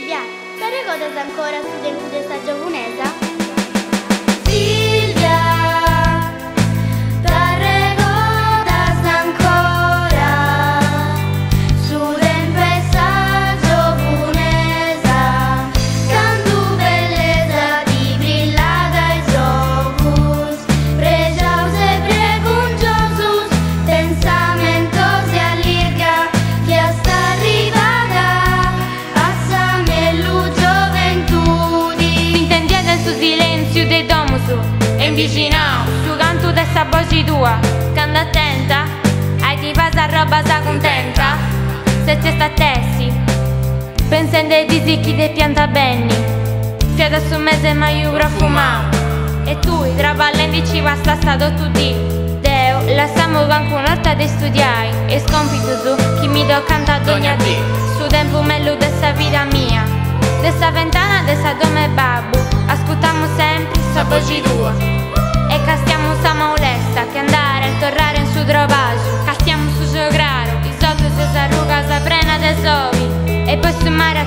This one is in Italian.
Silvia, ti ricordi ancora su tempo di sta giovunesa? Vicinao, su canto de sta voce tua, canta attenta, ai ti passa roba sa contenta, se c'è sta tessi, pensando ai disicchi de pianta benni, fiata su mese ma io profumao, e tu, tra valenti ci va sta stato tutti, Deo, lasciamo anche un'altra di studiare, e scompito su, chi mi do canta ogni dì, su tempo mello de sta vita mia, de sta ventana de sta dome babbo, ascoltiamo sempre sta voce tua. E castiamo sa molesta che andare e tornare in su trovaggio. Castiamo su giocare, i soldi se s'arruga sa prena dei sovi. E poi su mare a